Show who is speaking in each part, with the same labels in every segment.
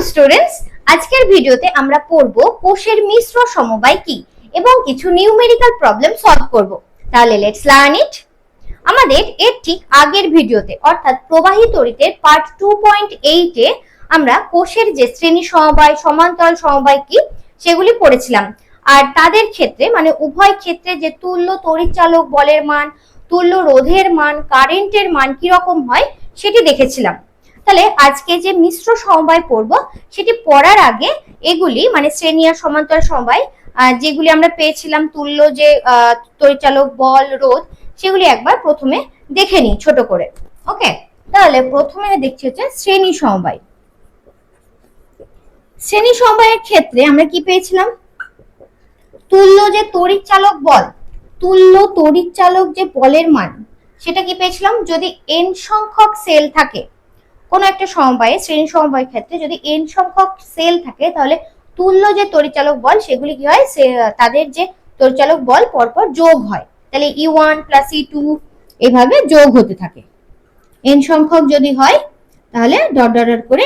Speaker 1: Students, আজকের ভিডিওতে আমরা পড়ব কোষের মিশ্র সমবায় কি এবং কিছু নিউমেরিক্যাল প্রবলেম সলভ করব। তাহলে লেটস লার্ন ইট। আমাদের এর ঠিক আগের ভিডিওতে অর্থাৎ প্রবাহী তড়িতের পার্ট 2.8 এ আমরা কোষের যে শ্রেণী সমবায়, সমান্তরাল সমবায় কি সেগুলি পড়েছিলাম। আর তাদের ক্ষেত্রে মানে উভয় ক্ষেত্রে যে তুল্য তড়িৎচালক বলের মান, তুল্য রোধের মান, কারেন্টের মান কি রকম হয় সেটি দেখেছিলাম। তাহলে আজকে যে মিশ্র সমবায় পড়ব সেটি পড়ার আগে এগুলি মানে শ্রেণী আর সমান্তরাল সমবায় যেগুলি আমরা পেয়েছিলাম, তুল্য যে তড়িৎচালক বল, রোধ, সেগুলি একবার প্রথমে দেখে নিই ছোট করে। ওকে, তাহলে প্রথমে দেখছি হচ্ছে শ্রেণী সমবায়। শ্রেণী সমবায়ের ক্ষেত্রে আমরা কি পেয়েছিলাম? তুল্য যে তড়িৎচালক বল, তুল্য তড়িৎচালক যে বলের মান সেটা কি পেয়েছিলাম? যদি n সংখ্যক সেল থাকে কোন একটা সমবায়ে, শ্রেণী সমবায়ের ক্ষেত্রে যদি n সংখ্যক সেল থাকে তাহলে তুল্য যে তড়িৎচালক বল সেগুলি কি হয়, তাদের যে তড়িৎচালক বল পরপর যোগ হয়। তাহলে E1 প্লাস E2 এভাবে যোগ হতে থাকে। n সংখ্যক যদি হয় তাহলে ডট ডট ডট করে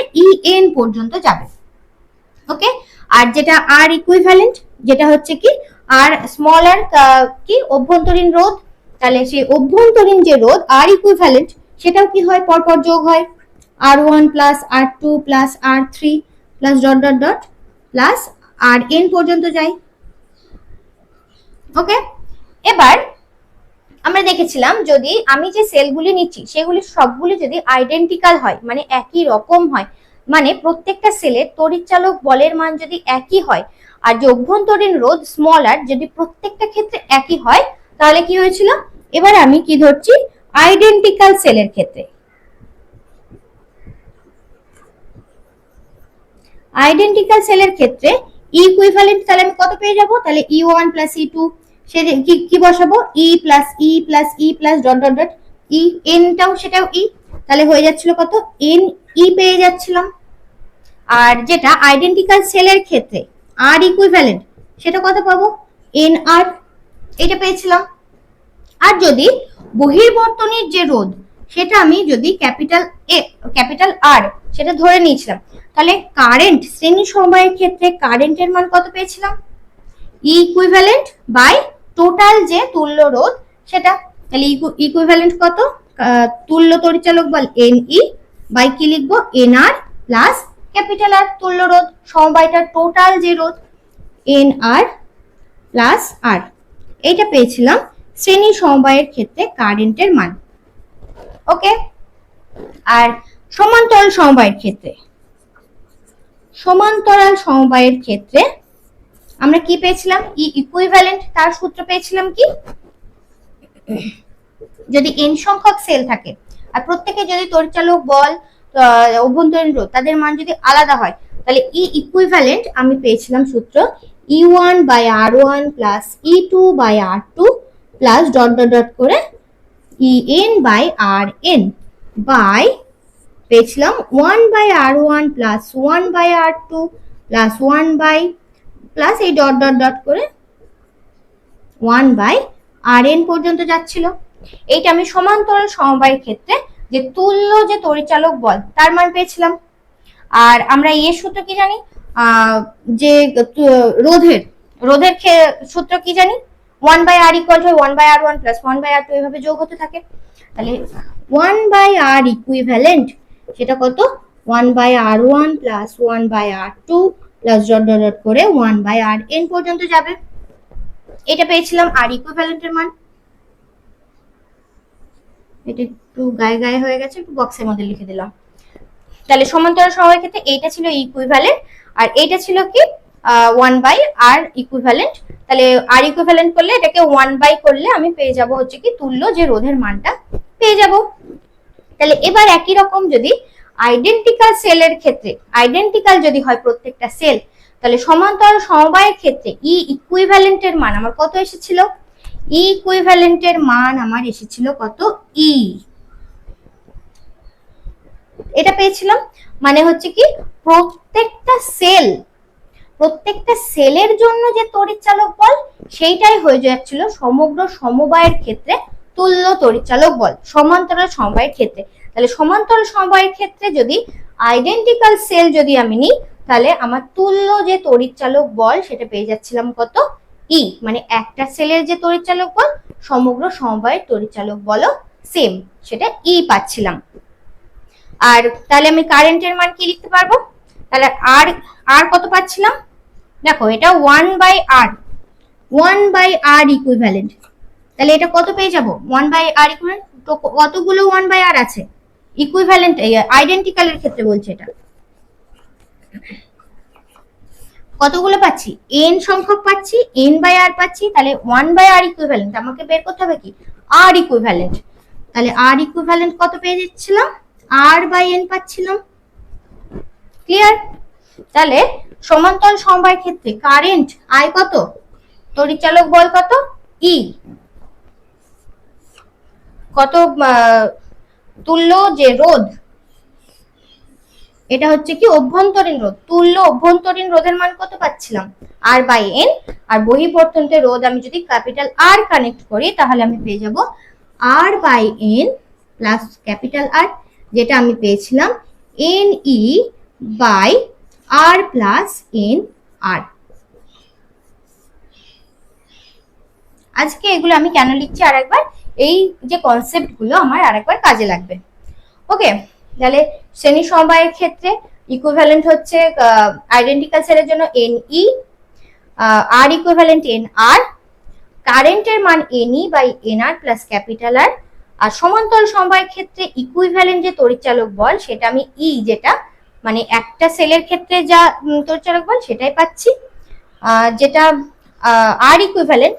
Speaker 1: En পর্যন্ত যাবে। ওকে, আর যেটা R ইকুইভ্যালেন্ট, যেটা হচ্ছে কি R স্মল আর কি অভ্যন্তরীণ রোধ, তাহলে সেই অভ্যন্তরীণ যে রোধ R ইকুইভ্যালেন্ট সেটাও কি হয়, পরপর যোগ হয়। R1 plus R2 plus R3 plus dot dot dot plus Rn পর্যন্ত যায়। ওকে, এবার আমরা দেখেছিলাম যদি আমি যে সেলগুলি নিচ্ছি সেগুলি সবগুলি যদি আইডেন্টিক্যাল হয় মানে একই রকম হয়, মানে প্রত্যেকটা সেলের তড়িৎচালক বলের মান যদি একই হয় আর যে অভ্যন্তরীণ রোধ স্মল আর যদি প্রত্যেকটা ক্ষেত্রে একই হয় তাহলে কি হয়েছিল? এবার আমি কি ধরছি? আইডেন্টিক্যাল সেলের ক্ষেত্রে, আইডেন্টিক্যাল সেলের ক্ষেত্রে ইকুইভ্যালেন্ট তাহলে আমি কত পেয়ে যাব? তাহলে E1 প্লাস E2 সে কি বসাবো? E plus E plus dot dot dot E, nটাও সেটাও E, তাহলে হয়ে যাচ্ছিল কত? n E পেয়ে যাচ্ছিলাম। আর যেটা আইডেন্টিক্যাল সেলের ক্ষেত্রে R ইকুইভ্যালেন্ট সেটা কত পাবো? nR, এটা পেয়েছিলাম। আর যদি বহির্বর্তনীর যে রোধ সেটা আমি যদি ক্যাপিটাল R সেটা ধরে নিয়েছিলাম, তাহলে কারেন্ট শ্রেণী সমবায়ের ক্ষেত্রে কারেন্টের মান কত পেয়েছিলাম? E ইকুইভ্যালেন্ট বাই টোটাল যে তুল্য রোধ সেটা, তাহলে ইকুইভ্যালেন্ট কত? তুল্য তড়িৎচালক বল NE বাই কি লিখবো? NR প্লাস ক্যাপিটাল R তুল্য রোধ সমবায়টার টোটাল যে রোধ NR প্লাস R, এইটা পেয়েছিলাম শ্রেণী সমবায়ের ক্ষেত্রে কারেন্টের মান। ওকে, আর সমান্তরাল সমবায়ের ক্ষেত্রে, সমান্তরাল সমবায়ের ক্ষেত্রে আমরা কি পেয়েছিলাম? ই ইকুইভ্যালেন্ট, তার সূত্র পেয়েছিলাম কি? যদি n সংখ্যক সেল থাকে আর প্রত্যেকে যদি তড়িৎচালক বল, অভ্যন্তরীণ রোধ তাদের মান যদি আলাদা হয় তাহলে ই ইকুইভ্যালেন্ট আমি পেয়েছিলাম সূত্র E1 by R1 plus E2 by R2 plus dot dot dot করে En বাই Rn বাই পেয়েছিলাম 1 by R1 plus 1 by R2 plus 1 by plus এই ডট ডট ডট করে 1 বাই Rn পর্যন্ত যাচ্ছিল। এইটা আমি সমান্তরাল সমবায়ের ক্ষেত্রে যে তুল্য যে তড়িৎচালক বল তার মান পেয়েছিলাম। আর আমরা এর সূত্র কি জানি? যে রোধের সূত্র কি জানি? 1 by R equal to 1 by R1 plus 1 by R2 এভাবে যোগ হতে থাকে। তাহলে 1 বাই R ইকুইভ্যালেন্ট সেটা কত? 1 by R1 plus 1 by R2 plus dot dot dot করে 1 বাই Rn পর্যন্ত যাবে। এটা পেয়েছিলাম R ইকুইভ্যালেন্টের মান। এটা একটু গায়ে গায়ে হয়ে গেছে, একটু বক্সের মধ্যে লিখে দিলাম। তাহলে সমান্তরাল সমবায়ের ক্ষেত্রে এইটা ছিল ইকুইভ্যালেন্ট আর এইটা ছিল কি 1 বাই R ইকুইভ্যালেন্ট। তাহলে R ইকুইভ্যালেন্ট করলে এটাকে 1 বাই করলে আমি পেয়ে যাব হচ্ছে কি তুল্য যে রোধের মানটা পেয়ে যাব। তাহলে এবার একই রকম যদি আইডেন্টিক্যাল সেলের ক্ষেত্রে, আইডেন্টিক্যাল যদি হয় প্রত্যেকটা সেল, তাহলে সমান্তরাল সমবায়ের ক্ষেত্রে ই ইকুইভ্যালেন্টের মান আমার কত এসেছিল? ই ইকুইভ্যালেন্টের মান আমার এসেছিল কত? ই, এটা পেয়েছিলাম। মানে হচ্ছে কি প্রত্যেকটা সেলের জন্য যে তড়িৎচালক বল সেইটাই হয়ে যাচ্ছিল সমগ্র সমবায়ের ক্ষেত্রে তুল্য তড়িৎচালক বল সমান্তরাল সমবায়ের ক্ষেত্রে। তাহলে সমান্তরাল সমবায়ের ক্ষেত্রে যদি আইডেন্টিক্যাল সেল যদি আমি নিই তাহলে আমার তুল্য যে তড়িৎচালক বল সেটা পেয়ে যাচ্ছিলাম কত, ই, মানে একটা সেলের যে তড়িৎচালক বল সমগ্র সমবায়ের তড়িৎচালক বলও সেম, সেটা ই পাচ্ছিলাম। আর তাহলে আমি কারেন্টের মান কি লিখতে পারবো, তাহলে আর আর কত পাচ্ছিলাম, দেখো এটা 1/r, 1/r ইকুইভ্যালেন্ট, তাহলে এটা কত পেয়ে যাব, 1/r ইকুইভ্যালেন্ট, তো কতগুলো 1/r আছে, ইকুইভ্যালেন্ট আইডেন্টিক্যালের ক্ষেত্রে বলছে এটা কতগুলো পাচ্ছি, n সংখ্যক পাচ্ছি, n/r পাচ্ছি, তাহলে 1/r ইকুইভ্যালেন্ট আমাকে বের করতে হবে কি, r ইকুইভ্যালেন্ট, তাহলে r ইকুইভ্যালেন্ট কত পেয়ে যাচ্ছিলাম, r/n পাচ্ছিলাম। ক্লিয়ার? তাহলে সমান্তরাল সমবায়ের ক্ষেত্রে কারেন্ট I কত, তড়িৎচালক বল কত, E, কত তুল্য যে রোধ, এটা হচ্ছে কি অভ্যন্তরীণ রোধ, তুল্য অভ্যন্তরীণ রোধের মান কত পাচ্ছিলাম, r/n, আর বহিঃবর্তনীতে রোধ আমি যদি ক্যাপিটাল R কানেক্ট করি তাহলে আমি পেয়ে যাব r/n প্লাস ক্যাপিটাল R, যেটা আমি পেয়েছিলাম ne/r প্লাস nr। আজকে এগুলো আমি কেন লিখছি আরেকবার, এই যে কনসেপ্ট গুলো আমার আরেকবার কাজে লাগবে। ওকে, তাহলে শ্রেণী সমবায়ের ক্ষেত্রে ইকুইভ্যালেন্ট হচ্ছে আইডেন্টিক্যাল সেলের জন্য ne, r ইকুইভ্যালেন্ট nr, কারেন্টের মান ne/nr প্লাস ক্যাপিটাল R, আর সমান্তরাল সমবায়ের ক্ষেত্রে ইকুইভ্যালেন্ট যে তড়িৎচালক বল সেটা আমি E, যেটা মানে একটা সেলের ক্ষেত্রে যা তড়িৎচালক বল সেটাই পাচ্ছি, যেটা r ইকুইভ্যালেন্ট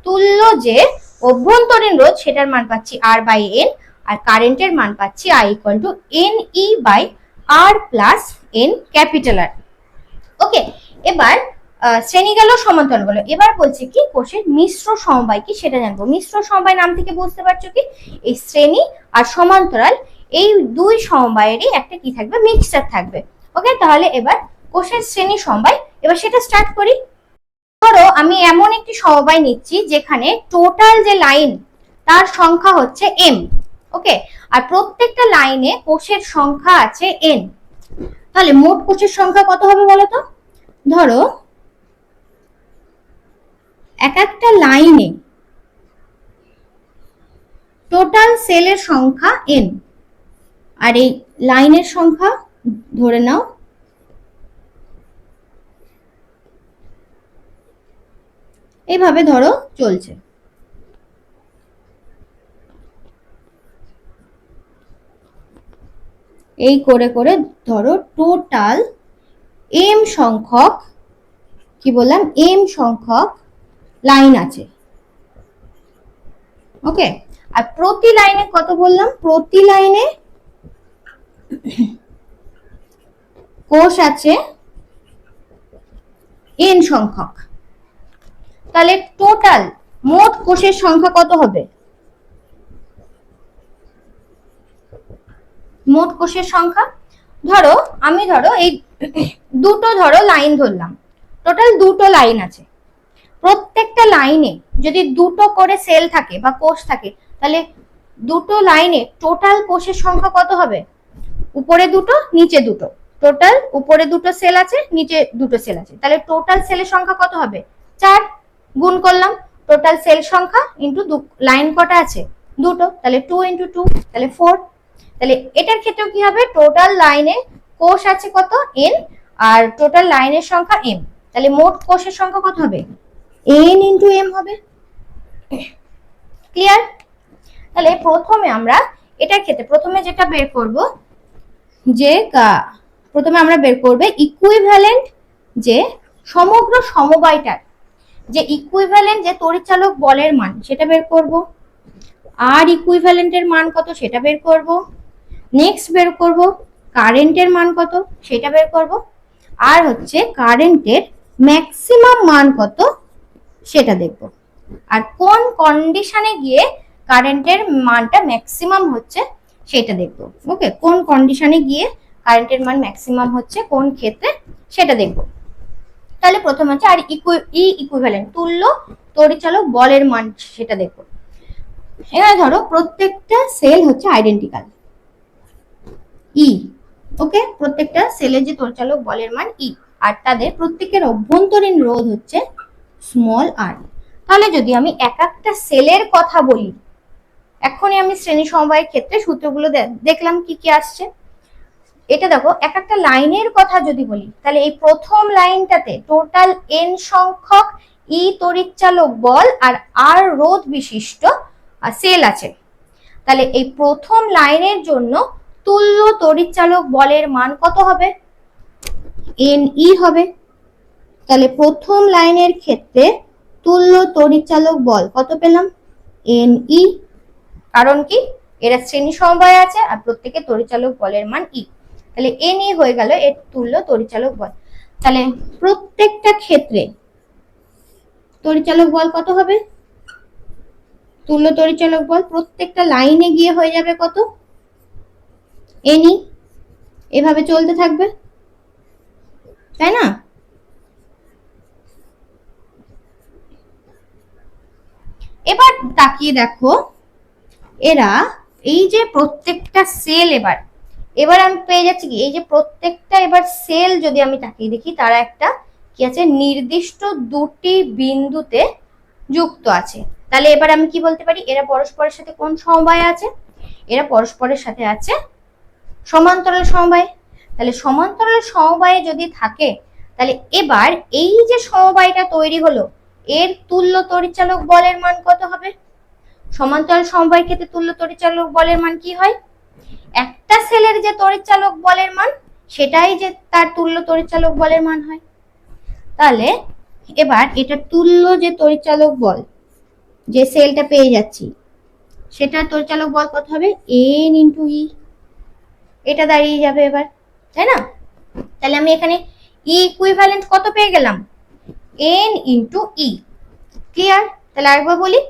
Speaker 1: তুল্য যে অভ্যন্তরীণ রোধ সেটার মান পাচ্ছি r/n, আর কারেন্টের মান পাচ্ছি I equal two ne/r plus n capital R। ওকে, এবার শ্রেণী গেল, সমান্তরাল গেল, এবার বলছে কি কোষের মিশ্র সমবায় কি সেটা জানবো। মিশ্র সমবায় নাম থেকে বুঝতে পারছো কি, এই শ্রেণী আর সমান্তরাল এই দুই সমবায়েরই একটা কি থাকবে, মিক্সচার থাকবে। ওকে, তাহলে এবার কোষের শ্রেণী সমবায়, এবার সেটা স্টার্ট করি। ধরো আমি এমন একটি সমবায় নিচ্ছি যেখানে টোটাল যে লাইন তার সংখ্যা হচ্ছে m, ওকে, আর প্রত্যেকটা লাইনে কোষের সংখ্যা আছে n, তাহলে মোট কোষের সংখ্যা কত হবে বলো তো, ধরো এক একটা লাইনে টোটাল সেলের সংখ্যা n, আর এই লাইনের সংখ্যা ধরে নাও এইভাবে ধরো চলছে, এই করে করে ধরো টোটাল m সংখ্যক, কি বললাম, m সংখ্যক লাইন আছে। ওকে, আর প্রতি লাইনে কত বললাম, প্রতি লাইনে কোষ আছে n সংখ্যক, তাহলে টোটাল মোট কোষের সংখ্যা কত হবে, মোট কোষের সংখ্যা, ধরো আমি ধরো এই দুটো ধরো লাইন ধরলাম, টোটাল দুটো লাইন আছে, প্রত্যেকটা লাইনে যদি দুটো করে সেল থাকে বা কোষ থাকে তাহলে দুটো লাইনে টোটাল কোষের সংখ্যা কত হবে, উপরে দুটো নিচে দুটো, টোটাল উপরে দুটো সেল আছে নিচে দুটো সেল আছে, তাহলে টোটাল সেলের সংখ্যা কত হবে, 4, গুণ করলাম টোটাল সেল সংখ্যা ইন্টু লাইন কটা আছে, দুটো, তাহলে 2 × 2 তাহলে 4। তাহলে এটার ক্ষেত্রেও কি হবে, টোটাল লাইনে কোষ আছে কত n, আর টোটাল লাইনের সংখ্যা m, তাহলে মোট কোষের সংখ্যা কত হবে, n × m হবে। ক্লিয়ার? তাহলে প্রথমে আমরা এটার ক্ষেত্রে প্রথমে যেটা বের করব, যে প্রথমে আমরা বের করবে ইকুইভ্যালেন্ট যে সমগ্র সমবায়টার যে ইকুইভ্যালেন্ট যে তড়িৎচালক বলের মান সেটা বের করব, আর ইকুইভ্যালেন্টের মান কত সেটা বের করব, নেক্সট বের করব কারেন্টের মান কত সেটা বের করব, আর হচ্ছে কারেন্টের ম্যাক্সিমাম মান কত সেটা দেখব, আর কোন কন্ডিশনে গিয়ে কারেন্টের মানটা ম্যাক্সিমাম হচ্ছে সেটা দেখব। ওকে, কোন কন্ডিশনে গিয়ে কারেন্টের মান ম্যাক্সিমাম হচ্ছে কোন ক্ষেত্রে সেটা দেখব। তাহলে প্রথম হচ্ছে আর ইকুইভ্যালেন্ট তুল্য তড়িৎচালক বলের মান সেটা দেখব। এখানে ধরো প্রত্যেকটা সেল হচ্ছে আইডেন্টিক্যাল, ই ওকে, প্রত্যেকটা সেলের যে তড়িৎচালক বলের মান ই, আর তাদের প্রত্যেকের অভ্যন্তরীণ রোধ হচ্ছে স্মল আর। তাহলে যদি আমি এক একটা সেলের কথা বলি, এখনই আমি শ্রেণী সমবায়ের ক্ষেত্রে সূত্রগুলো দেখলাম কি কি আসছে। এটা দেখো, এক একটা লাইনের কথা যদি বলি, তাহলে এই প্রথম লাইনটাতে টোটাল এন সংখ্যক ই তড়িৎচালক বল আর রোধ বিশিষ্ট সেল আছে। তাহলে এই প্রথম লাইনের জন্য তুল্য তড়িৎচালক বলের মান কত হবে? এন ই হবে। তাহলে প্রথম লাইনের ক্ষেত্রে তুল্য তড়িৎচালক বল কত পেলাম? N E. কারণ কি, এরা শ্রেণী সমবায় আছে আর প্রত্যেকে তড়িৎচালক বলের মান ই। তাহলে এন ই হয়ে গেল এর তুল্য তড়িৎচালক বল। তাহলে প্রত্যেকটা ক্ষেত্রে তড়িৎচালক বল কত হবে? তুল্য তড়িৎচালক বল প্রত্যেকটা লাইনে গিয়ে হয়ে যাবে কত? এন ই। এভাবে চলতে থাকবে, তাই না? এবার তাকিয়ে দেখো, এরা এই যে প্রত্যেকটা সেল এবার আমি পেয়ে যাচ্ছি কি, এই যে প্রত্যেকটা এবার সেল যদি আমি তাকিয়ে দেখি, তারা একটা কি আছে, নির্দিষ্ট দুটি বিন্দুতে যুক্ত আছে। তাহলে এবার আমি কি বলতে পারি, এরা পরস্পরের সাথে কোন সমবায়ে আছে? এরা পরস্পরের সাথে আছে সমান্তরাল সমবায়ে। তাহলে সমান্তরাল সমবায়ে যদি থাকে, তাহলে এবার এই যে সমবায়টা তৈরি হলো, এর তুল্য তড়িৎচালক বলের মান কত হবে? সমান্তরাল সমবায়ের ক্ষেত্রে তুল্য তড়িৎচালক বলের মান কি হয়? একটা সেলের যে তড়িৎচালক বলের মান, সেটাই যে তার তুল্য তড়িৎচালক বলের মান হয়। তাহলে এবার এটা তুল্য যে তড়িৎচালক বল, যে সেলটা পেয়ে যাচ্ছি, সেটার তড়িৎচালক বল কত হবে? এন ইন্টু ই। এটা দাঁড়িয়ে যাবে এবার, তাই না? তাহলে আমি এখানে ই ইকুইভ্যালেন্ট কত পেয়ে গেলাম? এন ইন্টু ই। ক্লিয়ার? তাহলে আরেকবার বলি,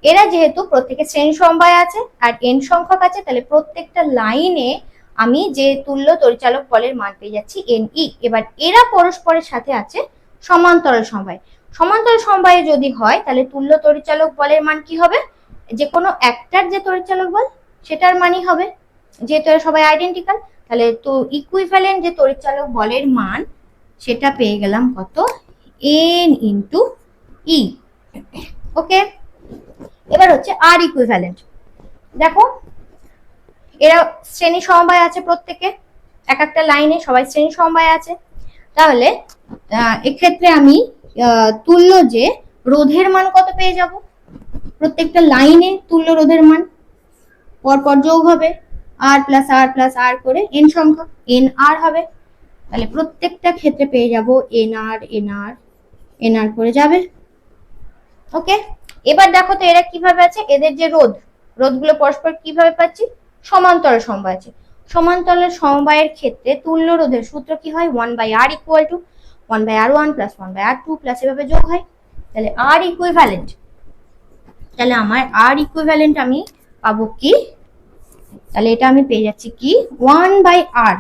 Speaker 1: এরা যেহেতু প্রত্যেকে শ্রেণী সমবায় আছে আর এন সংখ্যক আছে, তাহলে প্রত্যেকটা লাইনে আমি যে তুল্য তড়িৎচালক বলের মান পেয়ে যাচ্ছি এন ই। এবার এরা পরস্পরের সাথে আছে সমান্তরাল সমবায়। সমান্তরাল সমবায়ে যদি হয়, তাহলে তুল্য তড়িৎচালক বলের মান কি হবে? যে কোনো একটার যে তড়িৎচালক বল, সেটার মানই হবে, যেহেতু এরা সবাই আইডেন্টিক্যাল। তাহলে তো ইকুইভ্যালেন্ট যে তড়িৎচালক বলের মান, সেটা পেয়ে গেলাম কত? এন ইন্টু ই। ওকে, এবার হচ্ছে আর ইকুইভ্যালেন্ট। দেখো, এরা শ্রেণী সমবায় আছে প্রত্যেকে, এক একটা লাইনে সবাই শ্রেণী সমবায় আছে। তাহলে এক্ষেত্রে আমি তুল্য যে রোধের মান কত পেয়ে যাব? প্রত্যেকটা লাইনে তুল্য রোধের মান পরপর যোগ হবে, আর প্লাস আর প্লাস আর করে এন সংখ্যক এন আর হবে। তাহলে প্রত্যেকটা ক্ষেত্রে পেয়ে যাব এন আর এন আর এন আর করে যাবে। ওকে, এবার দেখো তো এরা কিভাবে আছে, এদের যে রোধগুলো পরস্পর কিভাবে পাচ্ছি? সমান্তরাল সমবায় আছে। সমান্তরাল সমবায়ের ক্ষেত্রে তুল্য রোধের সূত্র কি হয়? 1/r equal to 1/r1 plus 1/r2 plus এভাবে যোগ হয়। তাহলে আর ইকুইভ্যালেন্ট, তাহলে আমার আর ইকুইভ্যালেন্ট আমি পাবো কি? তাহলে এটা আমি পেয়ে যাচ্ছি কি? 1/r।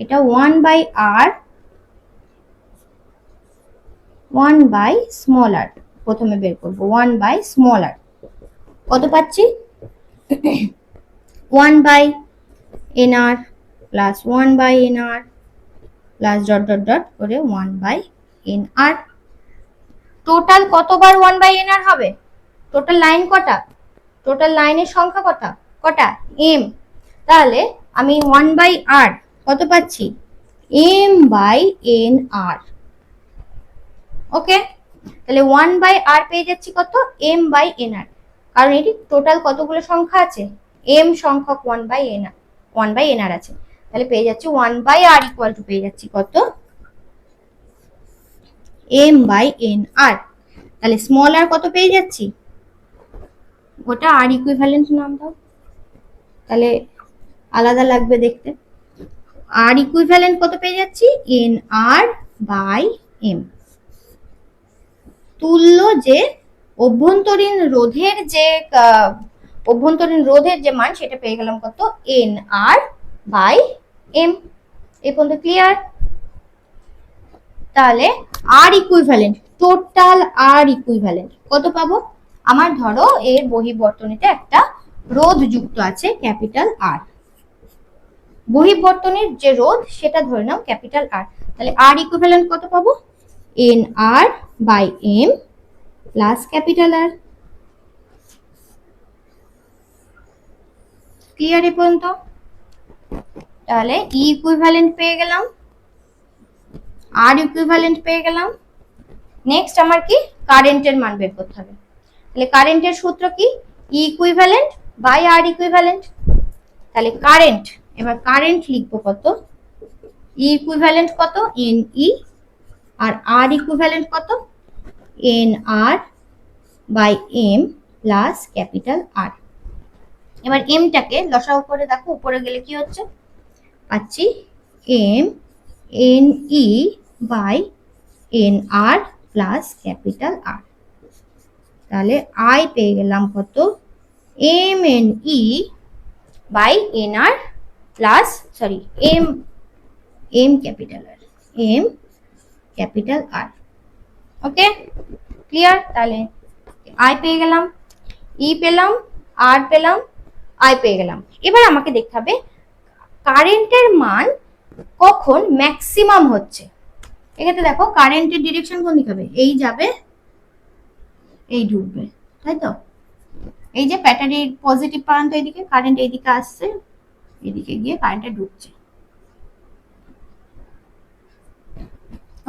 Speaker 1: এটা 1/r 1/r, প্রথমে বের করব 1/r। কত পাচ্ছি? 1/nr plus 1/nr plus dot dot dot করে 1/nr। টোটাল কতবার 1/nr হবে? টোটাল লাইন কটা? টোটাল লাইনের সংখ্যা কটা? m। তাহলে আমি 1/r কত পাচ্ছি? m/nr। ওকে, তাহলে 1/r পেয়ে যাচ্ছি কত? m/nr। কারণ এটি টোটাল কতগুলো সংখ্যা আছে? m সংখ্যক 1/nr আছে। তাহলে পেয়ে যাচ্ছি 1/r ইকুয়াল টু পেয়ে যাচ্ছি কত? m/nr। তাহলে স্মল আর কত পেয়ে যাচ্ছি? ওটা আর ইকুইভ্যালেন্ট নাম দাও, তাহলে আলাদা লাগবে দেখতে। আর ইকুইভ্যালেন্ট কত পেয়ে যাচ্ছি? nr/m। তুল্য যে অভ্যন্তরীণ রোধের যে মান, সেটা পেয়ে গেলাম কত? nr/m। এই পর্যন্ত ক্লিয়ার? তাহলে আর ইকুইভ্যালেন্ট, টোটাল আর ইকুইভ্যালেন্ট কত পাবো? আমার ধরো এর বহির্বর্তনীতে একটা রোধ যুক্ত আছে ক্যাপিটাল আর। বহিঃবর্তনীর যে রোধ সেটা ধরে নাও ক্যাপিটাল আর। তাহলে আর ইকুইভ্যালেন্ট কত পাবো? N R by M plus capital R. Clear এ পর্যন্ত? তাহলে ই ইকুইভ্যালেন্ট পেয়ে গেলাম, আর ইকুইভ্যালেন্ট পেয়ে গেলাম। নেক্সট আমার কি কারেন্টের মান বের করতে হবে। তাহলে কারেন্টের সূত্র কি? E equivalent by R equivalent. তাহলে কারেন্ট, এবার কারেন্ট লিখবো কত? ই ইকুইভ্যালেন্ট কত? এন ই, আর ইকুইভ্যালেন্ট কত? N R by M plus capital R. এবার এমটাকে লসাগু করে দেখো, উপরে গেলে কি হচ্ছে? পাচ্ছি m n E by n R plus capital R. তাহলে আই পেয়ে গেলাম কত? M n E by n R plus sorry m m capital R, m capital R. Okay clear? তাহলে আই পেয়ে গেলাম, ই পেলাম, আর পেলাম, আই পেয়ে গেলাম। এবার আমাকে দেখতে হবে কারেন্টের মান কখন ম্যাক্সিমাম হচ্ছে। এক্ষেত্রে দেখো কারেন্টের ডিরেকশন কোন দিকে হবে? এই যাবে, এই ঢুকবে, তাই তো? এই যে ব্যাটারির পজিটিভ প্রান্ত এইদিকে, কারেন্ট এইদিকে আসছে, এদিকে গিয়ে কারেন্টটা ঢুকছে।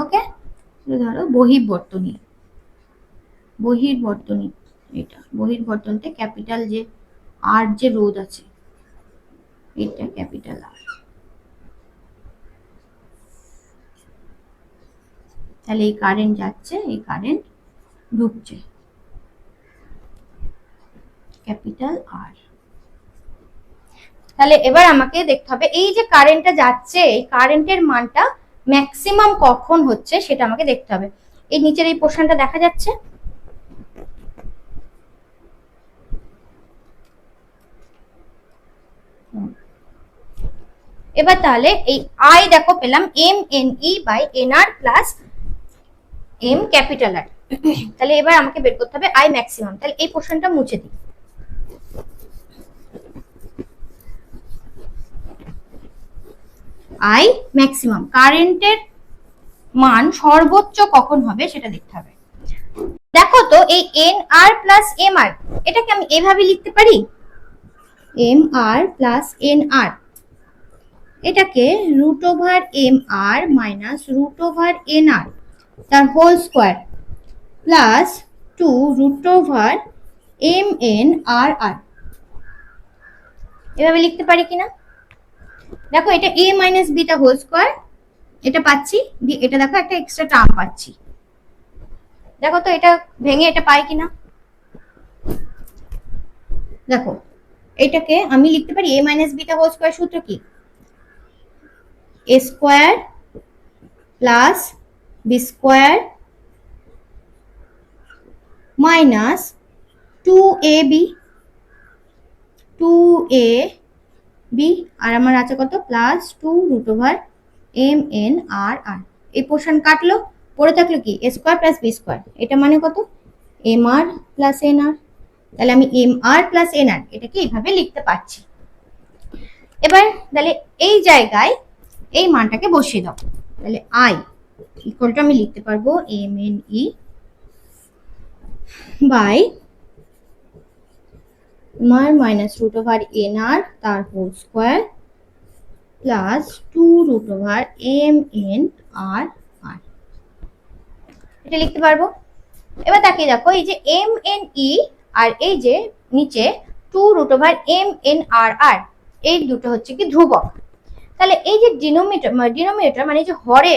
Speaker 1: ওকে, ধরো বহির্বর্তনী, বহির্বর্তনী এটা বহির্বর্তনীতে ক্যাপিটাল যে আর যে রোধ আছে এটা ক্যাপিটাল আর। তাহলে এই কারেন্ট যাচ্ছে, এই কারেন্ট ঢুকছে, ক্যাপিটাল আর। তাহলে এবার আমাকে দেখতে হবে এই যে কারেন্টটা যাচ্ছে, এই কারেন্টের মানটা ম্যাক্সিমাম কখন হচ্ছে সেটা আমাকে দেখতে হবে। এই নিচের এই পোর্শনটা দেখা যাচ্ছে, এবার তাহলে এই আই দেখো পেলাম m n E by n R plus m capital R. তাহলে এবার আমাকে বের করতে হবে আই ম্যাক্সিমাম। তাহলে এই পোর্শনটা মুছে দিই। আই ম্যাক্সিমাম, কারেন্টের মান সর্বোচ্চ কখন হবে সেটা দেখতে হবে। দেখো তো এই এন আর প্লাস এম আর, এটাকে আমি এভাবে লিখতে পারি, m r plus n r, এটাকে রুট ওভার এম আর minus root over n r তার whole square plus 2 root over m n r r, এভাবে লিখতে পারি কিনা? দেখো এটা a minus beta whole square, এটা পাচ্ছি, এটা দেখো একটা এক্সট্রা টার্ম পাচ্ছি। দেখো তো এটা ভেঙে এটা পাই কিনা? দেখো এটাকে আমি লিখতে পারি a minus beta whole square, সূত্র কি? a square plus b square minus 2ab, 2ab আর আমার আছে কত? Plus 2 root over m n r r. এই পোর্শন কাটলো, পড়ে থাকলো কি? a square plus b square, এটা মানে কত? M r plus n r. তাহলে আমি m r plus n r এটাকে এইভাবে লিখতে পারছি। এবার তাহলে এই জায়গায় এই মানটাকে বসিয়ে দাও। তাহলে আই ইকুয়াল টু আমি লিখতে পারবো m n E by minus root over n r তার whole square plus 2 root over m n r r, এটা লিখতে পারবো। এবার তাকিয়ে দেখো এই যে এম এন ই আর এই যে নিচে 2 root over m n r r, এই দুটো হচ্ছে কি ধ্রুবক। তাহলে এই যে ডিনোমিনেটর মানে যে হরে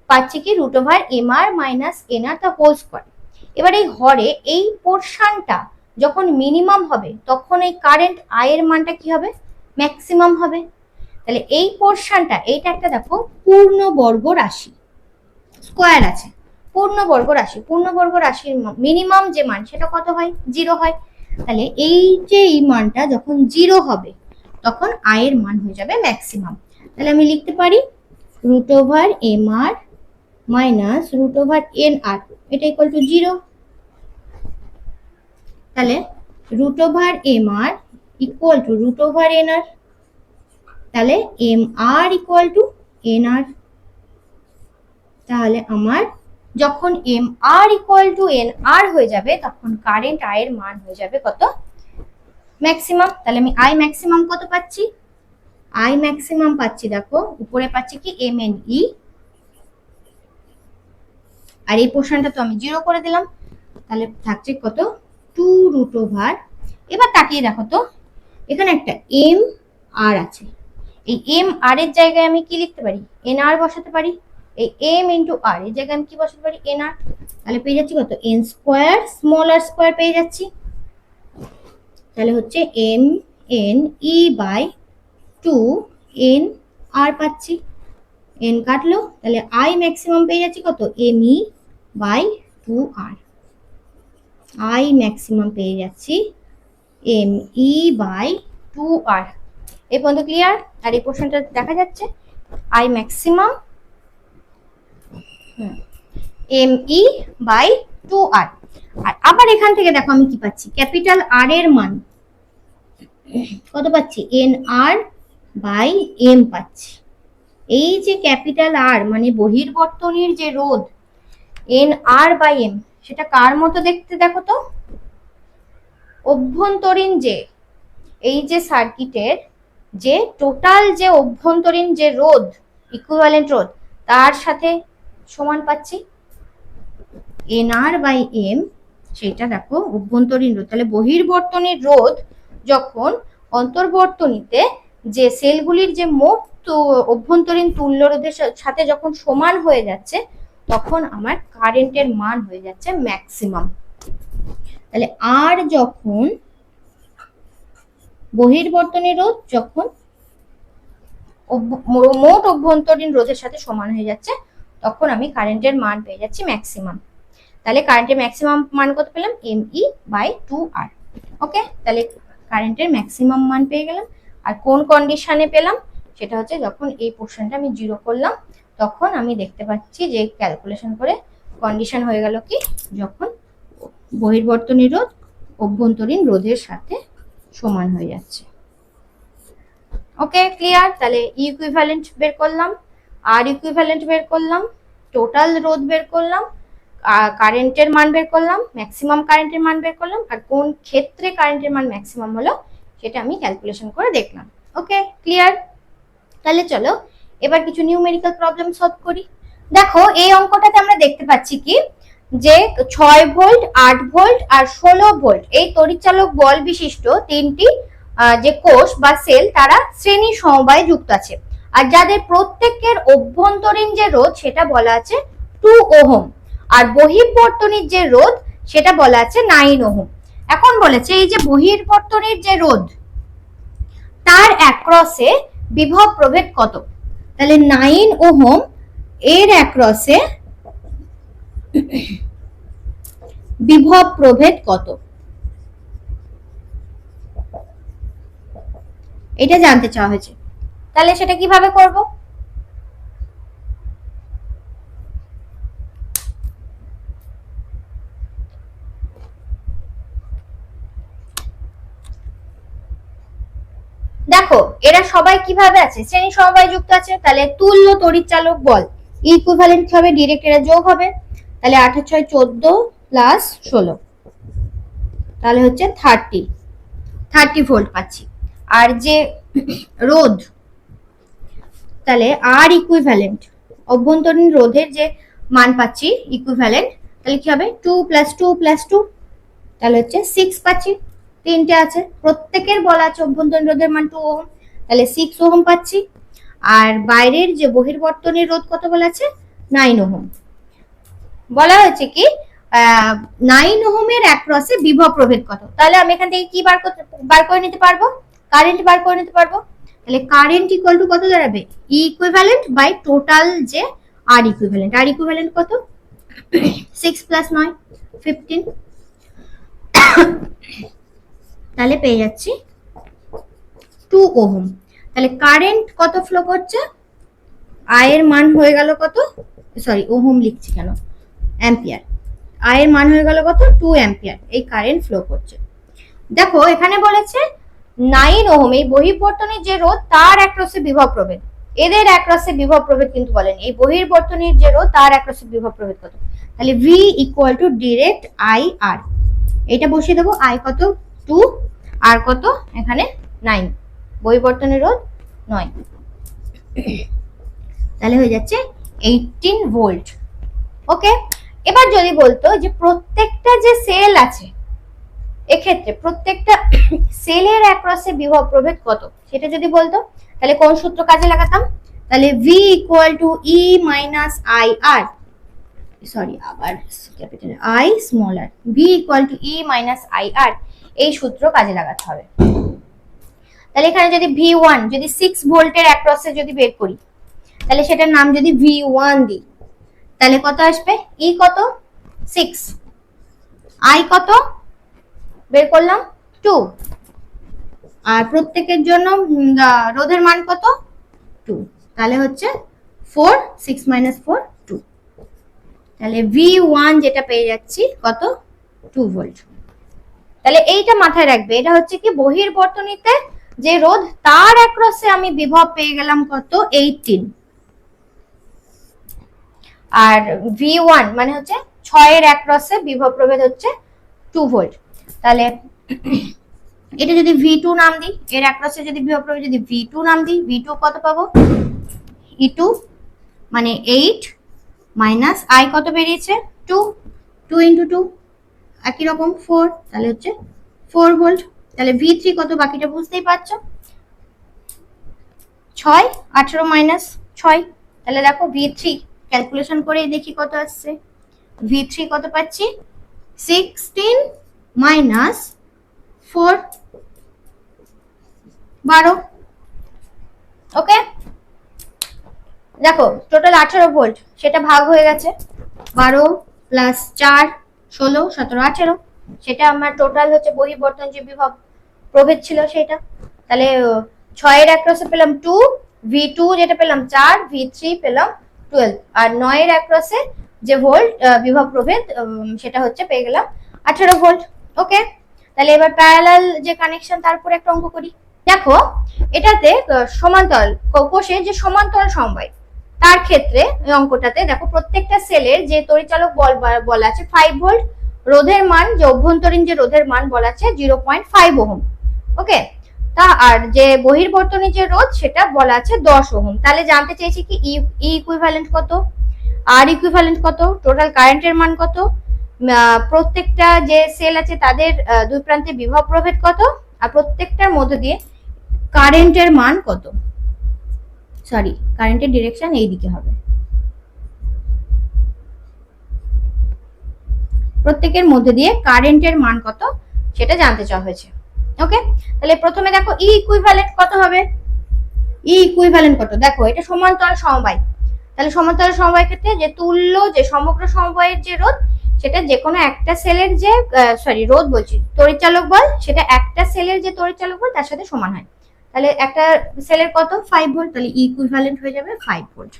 Speaker 1: পাচ্ছি কি root over m R minus n R the whole square. এবার এই হরে এই পোর্শনটা যখন মিনিমাম হবে তখন এই কারেন্ট আই এর মানটা কি হবে? ম্যাক্সিমাম হবে। তাহলে এই পোর্শনটা, এইটা একটা দেখো পূর্ণবর্গ রাশি, স্কোয়ার আছে, পূর্ণবর্গ রাশি, পূর্ণবর্গ রাশির মিনিমাম যে মান সেটা কত হয়? 0 হয়। তাহলে এই যে এই মানটা যখন 0 হবে তখন আই এর মান হয়ে যাবে ম্যাক্সিমাম। তাহলে আমি লিখতে পারি রুট ওভার এম আর minus root over n r, এটা ইকুয়াল টু 0। তাহলে root over m r equal to root over n r, তাহলে m r equal to n r. তাহলে আমার যখন m r equal to n r হয়ে যাবে তখন current I এর মান হয়ে যাবে কত? ম্যাক্সিমাম। তাহলে আমি আই ম্যাক্সিমাম কত পাচ্ছি? আই ম্যাক্সিমাম পাচ্ছি, দেখো উপরে পাচ্ছি কি এম এন ই, আর এই পোর্শনটা তো আমি 0 করে দিলাম, তাহলে থাকছে কত? 2√। এবার তাকিয়ে দেখো তো, এখানে একটা এম আর আছে, এই এম আর এর জায়গায় আমি কি লিখতে পারি? এন আর বসাতে পারি। এই এম ইন্টু আর এর জায়গায় আমি কি বসাতে পারি? N r. তাহলে পেয়ে যাচ্ছি কত? N square small r square পেয়ে যাচ্ছি। তাহলে হচ্ছে m n E by 2 n r পাচ্ছি। এন কাটলো, তাহলে আই ম্যাক্সিমাম পেয়ে যাচ্ছি কত? M E by 2 r. I maximum পেয়ে যাচ্ছি এম ই বাই 2 আর। এই পর্যন্ত ক্লিয়ার? আর এই পোর্শনটা দেখা যাচ্ছে I maximum m E by 2 R. আর আবার এখান থেকে দেখো আমি কি পাচ্ছি? ক্যাপিটাল আর এর মান কত পাচ্ছি? এন আর বাই এম পাচ্ছি। এই যে ক্যাপিটাল আর মানে বহির্বর্তনীর যে রোধ এন আর বাই এম, সেটা কার মতো দেখতে দেখো তো? অভ্যন্তরীণ যে এই যে সার্কিটের যে টোটাল যে অভ্যন্তরীণ যে রোধ, ইকুইভ্যালেন্ট রোধ, তার সাথে সমান পাচ্ছি। এন আর বাই এম সেটা দেখো অভ্যন্তরীণ রোধ। তাহলে বহির্বর্তনীর রোধ যখন অন্তর্বর্তনীতে যে সেলগুলির যে মোট অভ্যন্তরীণ তুল্য রোধের সাথে যখন সমান হয়ে যাচ্ছে তখন আমার কারেন্টের মান হয়ে যাচ্ছে ম্যাক্সিমাম। তাহলে আর যখন বহির্বর্তনীর রোধ যখন মোট অভ্যন্তরীণ রোধের সাথে সমান হয়ে যাচ্ছে তখন আমি কারেন্টের মান পেয়ে যাচ্ছি ম্যাক্সিমাম। তাহলে কারেন্টের ম্যাক্সিমাম মান কত পেলাম? এম ই বাই 2 আর। ওকে, তাহলে কারেন্টের ম্যাক্সিমাম মান পেয়ে গেলাম। আর কোন কন্ডিশনে পেলাম? সেটা হচ্ছে যখন এই পোর্শনটা আমি 0 করলাম তখন আমি দেখতে পাচ্ছি যে ক্যালকুলেশন করে কন্ডিশন হয়ে গেল কি, যখন বহির্বর্তনীর রোধ অভ্যন্তরীণ রোধের সাথে সমান হয়ে যাচ্ছে। ওকে, ক্লিয়ার? তাহলে ইকুইভ্যালেন্ট বের করলাম, আর ইকুইভ্যালেন্ট বের করলাম, টোটাল রোধ বের করলাম, কারেন্টের মান বের করলাম, ম্যাক্সিমাম কারেন্টের মান বের করলাম, আর কোন ক্ষেত্রে কারেন্টের মান ম্যাক্সিমাম হলো সেটা আমি ক্যালকুলেশন করে দেখলাম। ওকে, ক্লিয়ার? তাহলে চলো এবার কিছু নিউমেরিক্যাল প্রবলেম সলভ করি। দেখো এই অঙ্কটাতে আমরা দেখতে পাচ্ছি কি যে 6 ভোল্ট, 8 ভোল্ট আর 16 ভোল্ট এই তড়িৎচালক বল বিশিষ্ট তিনটি যে কোষ বা সেল তারা শ্রেণী সমবায়ে যুক্ত আছে, আর যাদের প্রত্যেকের অভ্যন্তরীণ যে রোধ সেটা বলা আছে 2 ওহম, আর বহির্বর্তনীর যে রোধ সেটা বলা আছে 9 ওহম। এখন বলেছে এই যে বহির্বর্তনীর যে রোধ তার অ্যাক্রসে বিভব প্রভেদ কত? তাহলে 9 ওহম এর অ্যাক্রসে বিভব প্রভেদ কত? এটা জানতে চাওয়া হয়েছে। তাহলে সেটা কিভাবে করব? দেখো এরা সবাই কিভাবে আছে? শ্রেণী সমবায়ে যুক্ত আছে, তাহলে তুল্য তড়িৎচালক বল ইকুইভ্যালেন্ট হবে, ডাইরেক্ট এরা যোগ হবে। তাহলে 8 6 14 প্লাস 16, তাহলে হচ্ছে 30 ভোল্ট পাচ্ছি। আর যে রোধ, তাহলে আর ইকুইভ্যালেন্ট অভ্যন্তরীণ রোধের যে মান পাচ্ছি ইকুইভ্যালেন্ট, তাহলে কি হবে? 2 + 2 + 2, তাহলে হচ্ছে 6 পাচ্ছি। তিনটে আছে, প্রত্যেকের বলা আছে অভ্যন্তরীণ রোধের মান 2 ওহম, তাহলে 6 ওহম পাচ্ছি। আর বাইরের যে বহির্বর্তনীর রোধ কত বলা আছে? 9 ওহম। বলা হয়েছে কি 9 ওহমের অ্যাক্রসে বিভব প্রভেদ কত? তাহলে আমি এখান থেকে কি বার করে নিতে পারবো? কারেন্ট বার করে নিতে পারবো। তাহলে কারেন্ট ইকুয়াল টু কত দাঁড়াবে? ই ইকুইভ্যালেন্ট বাই টোটাল যে আর ইকুইভ্যালেন্ট। আর ইকুইভ্যালেন্ট কত? 6 + 9 15, তাহলে পেয়ে যাচ্ছি 2 ওহম। তাহলে কারেন্ট কত ফ্লো করছে? আই এর মান হয়ে গেল কত? সরি ওহম লিখছি কেন, অ্যাম্পিয়ার। আই এর মান হয়ে গেল কত? 2 অ্যাম্পিয়ার এই কারেন্ট ফ্লো করছে। দেখো এখানে বলেছে 9 ওহম এই বহির্বর্তনীর যে রোধ তার অ্যাক্রসে বিভব প্রভেদ, এদের অ্যাক্রসে বিভব প্রভেদ কিন্তু বলেন, এই বহির্বর্তনীর যে রোধ তার অ্যাক্রসে বিভব প্রভেদ কত, তাহলে V equal to direct I r, এটা বসিয়ে দেবো, আই কত 2 আর কত এখানে 9, বহির্বর্তনীর রোধ 9, তাহলে হয়ে যাচ্ছে 18 ভোল্ট। ওকে, এবার যদি বলতো যে প্রত্যেকটা যে সেল আছে এক্ষেত্রে প্রত্যেকটা সেলের অ্যাক্রসে বিভব প্রভেদ কত সেটা যদি বলতো, তাহলে কোন সূত্র কাজে লাগাতাম, তাহলে V equal to E minus I r, sorry আবার capital I small r, V equal to E minus I r, এই সূত্র কাজে লাগাতে হবে। তাহলে এখানে যদি V1 যদি 6 ভোল্টের অ্যাক্রসে যদি বের করি, তাহলে সেটার নাম যদি V1 দিই, তাহলে কত আসবে, E কত 6, I কত বের করলাম 2, আর প্রত্যেকের জন্য রোধের মান কত 2, তাহলে হচ্ছে 4, 6 মাইনাস 4 2, তাহলে V1 যেটা পেয়ে যাচ্ছি কত 2 ভোল্ট। তাহলে এইটা মাথায় রাখবে, এটা হচ্ছে কি বহির্বর্তনীতে যে রোধ তার অ্যাক্রসে আমি বিভব পেয়ে গেলাম কত 18, আর V1 মানে হচ্ছে 6 এর অ্যাক্রসে বিভব প্রভেদ হচ্ছে 2 ভোল্ট। তাহলে এটা যদি V2 নাম দিই, এর অ্যাক্রসে যদি বিভব প্রভেদ যদি V2 নাম দিই, V2 কত পাবো, E2 মানে 8 মাইনাস I কত বেরিয়েছে 2, 2 ইন্টু 2 একই রকম 4, তাহলে হচ্ছে 4 ভোল্ট। তাহলে V3 কত বাকিটা বুঝতেই পারছো, 6, 18 মাইনাস 6, তাহলে দেখো V3 ক্যালকুলেশন করে দেখি কত আসছে, V3 কত পাচ্ছি 16 মাইনাস 4 12, ওকে দেখো টোটাল 18 ভোল্ট, সেটা ভাগ হয়ে গেছে 12 প্লাস 4 16 17 18, সেটা আমার টোটাল হচ্ছে বহির্বর্তন যে বিভব প্রভেদ ছিল সেটা। তাহলে 6 এর অ্যাক্রসে পেলাম 2, V2 যেটা পেলাম 4, V3 পেলাম 12, আর 9 এর অ্যাক্রসে যে ভোল্ট বিভব প্রভেদ সেটা হচ্ছে পেয়ে গেলাম 18 ভোল্ট। ওকে, তাহলে এবার প্যারালাল যে কানেকশন তারপরে একটা অঙ্ক করি। দেখো এটাতে সমান্তরাল কোষে যে সমান্তরাল সমবায় তার ক্ষেত্রে অঙ্কটাতে দেখো প্রত্যেকটা সেলের যে তড়িচালক বল বলা আছে 5 ভোল্ট, রোধের মান যে অভ্যন্তরীণ যে রোধের মান বলা আছে 0.5 ওহম। ওকে, তা আর যে বহির্বর্তনী যে রোধ সেটা বলা আছে 10 ওহম। তাহলে জানতে চাইছি কি ই ইকুইভ্যালেন্ট কত, আর ইকুইভ্যালেন্ট কত, টোটাল কারেন্টের মান কত, প্রত্যেকটা যে সেল আছে তাদের দুই প্রান্তে বিভব প্রভেদ কত, আর প্রত্যেকটার মধ্যে দিয়ে কারেন্টের মান কত, সরি কারেন্টের ডিরেকশন এই দিকে হবে, প্রত্যেকের মধ্যে দিয়ে কারেন্টের মান কত সেটা জানতে চাওয়া হয়েছে। ওকে, তাহলে প্রথমে দেখো ই ইকুইভ্যালেন্ট কত হবে, ই ইকুইভ্যালেন্ট কত, দেখো এটা সমান্তরাল সমবায়, তাহলে সমান্তরাল সমবায়ের ক্ষেত্রে যে তুল্য যে সমগ্র সমবায়ের যে রোধ সেটা যে কোনো একটা সেলের যে সরি রোধ বলছি তড়িৎচালক বল, সেটা একটা সেলের যে তড়িৎচালক বল তার সাথে সমান হয়। তাহলে একটা সেলের কত 5 ভোল্ট, তাহলে ই ইকুইভ্যালেন্ট হয়ে যাবে 5 ভোল্ট।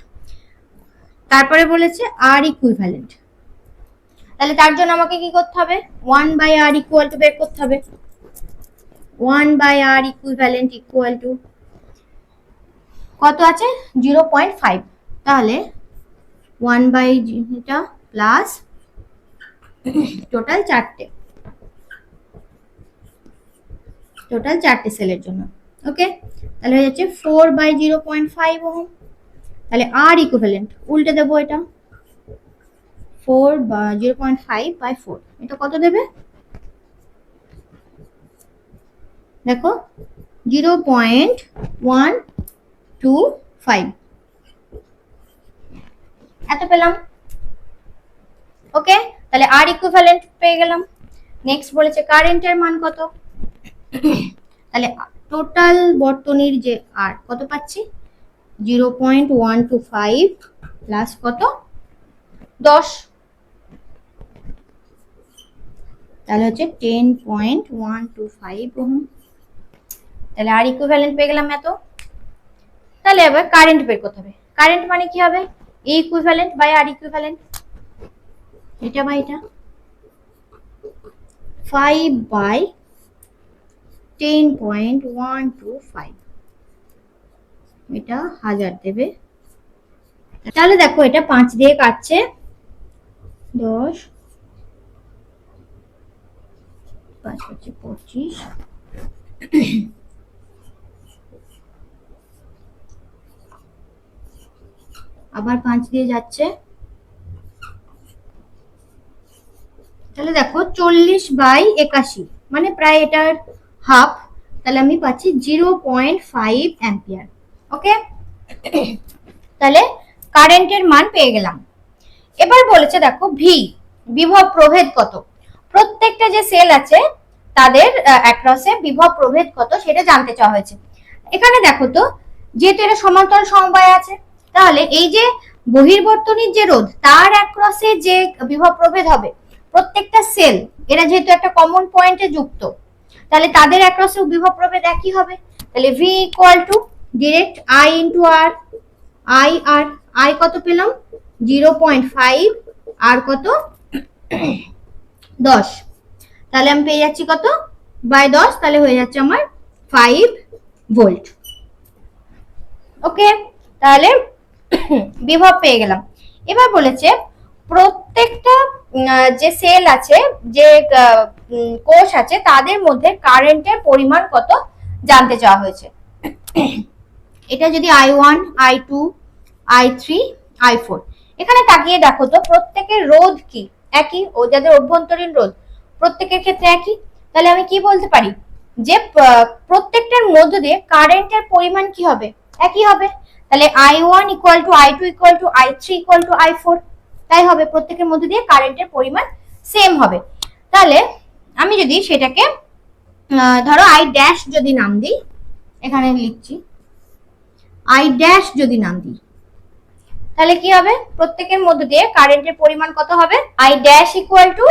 Speaker 1: তারপরে বলেছে আর ইকুইভ্যালেন্ট, তাহলে তার জন্য আমাকে কি করতে হবে 1 বাই আর ইকুয়াল টু বের করতে হবে, 1 by R equivalent equal to কত আছে 0.5, তাহলে 1 বাই এটা প্লাস টোটাল চারটে সেলের জন্য। ওকে, তাহলে হয়ে যাচ্ছে 4 বাই 0.5 ওহম। তাহলে আর ইকুইভ্যালেন্ট উল্টে দেবো, এটা 4 বা 0.5 বাই 4, এটা কত দেবে দেখো 0.125, এত পেলাম। ওকে, তাহলে আর ইকুইভ্যালেন্ট পেয়ে গেলাম। নেক্সট বলেছে কারেন্টের মান কত, তাহলে টোটাল বর্তনীর যে আর কত পাচ্ছি 0.125 প্লাস কত 10, তাহলে হচ্ছে 10.125 ওহম। তাহলে আর ইকুইভ্যালেন্ট পেয়ে গেলাম এত। তাহলে এবার কারেন্ট বের করতে হবে, কারেন্ট মানে কি হবে E equivalent by R equivalent, এটা বাই এটা 5 বাই 10.125, এটা 1000 দেবে। তাহলে দেখো এটা 5 দিয়ে কাটছে, 10 5 হচ্ছে 25, আবার 5 দিয়ে যাচ্ছে, তাহলে দেখো 40/81, মানে প্রায় এটার হাফ, তাহলে আমি পাচ্ছি 0.5 অ্যাম্পিয়ার। ওকে, তাহলে কারেন্টের মান পেয়ে গেলাম। এবার বলেছে দেখো বিভব প্রভেদ কত, প্রত্যেকটা যে সেল আছে তাদের অ্যাক্রসে বিভব প্রভেদ কত সেটা জানতে চাওয়া হয়েছে। এখানে দেখো তো, যেহেতু এটা সমান্তরাল সমবায় আছে, তাহলে এই যে বহির্বর্তনীর যে রোধ তার অ্যাক্রসে যে বিভব প্রভেদ হবে, প্রত্যেকটা সেল এরা যেহেতু একটা কমন পয়েন্টে যুক্ত, তাহলে তাদের অ্যাক্রসে বিভব প্রভেদ একই হবে। তাহলে V equal to direct I into R, I কত পেলাম 0.5, আর কত 10, তাহলে আমি পেয়ে যাচ্ছি কত বাই 10, তাহলে হয়ে যাচ্ছে আমার 5 ভোল্ট। ওকে, তাহলে বিভব পেয়ে গেলাম। এবার বলেছে প্রত্যেকটা যে সেল আছে, যে কোষ আছে, তাদের মধ্যে কারেন্টের পরিমাণ কত জানতে চাওয়া হয়েছে। এটা যদি I1, I2, I3, I4, এখানে তাকিয়ে দেখো তো প্রত্যেকের রোধ কি একই, ও যাদের অভ্যন্তরীণ রোধ প্রত্যেকের ক্ষেত্রে একই, তাহলে আমি কি বলতে পারি যে প্রত্যেকটার মধ্য দিয়ে কারেন্টের পরিমাণ কি হবে, একই হবে। তাহলে I1 equal to I2 equal to I3 equal to I4, তাই হবে, প্রত্যেকের মধ্য দিয়ে কারেন্টের পরিমাণ সেম হবে। তাহলে আমি যদি সেটাকে ধরো I ড্যাশ যদি নাম দিই, এখানে লিখছি I ড্যাশ যদি নাম দিই, তাহলে কি হবে, প্রত্যেকের মধ্য দিয়ে কারেন্টের পরিমাণ কত হবে, I dash equal to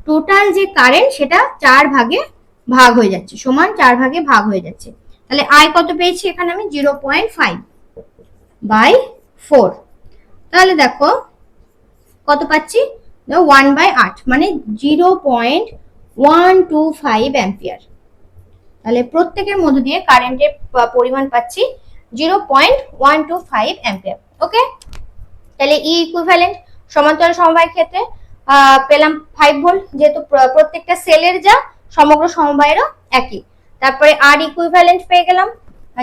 Speaker 1: total যে কারেন্ট সেটা 4 ভাগে ভাগ হয়ে যাচ্ছে, সমান 4 ভাগে ভাগ হয়ে যাচ্ছে। তাহলে I কত পেয়েছি এখানে আমি 0.5/4, তাহলে দেখো কত পাচ্ছি 1/8, মানে 0.125 অ্যাম্পিয়ার। তাহলে প্রত্যেকের মধ্য দিয়ে কারেন্টের পরিমাণ পাচ্ছি 0.125 অ্যাম্পিয়ার। ওকে, তাহলে ই ইকুইভ্যালেন্ট সমান্তরাল সমবায়ের ক্ষেত্রে পেলাম 5 ভোল্ট, যেহেতু প্রত্যেকটা সেলের যা সমগ্র সমবায়েরও একই। তারপরে আর ইকুইভ্যালেন্ট পেয়ে গেলাম,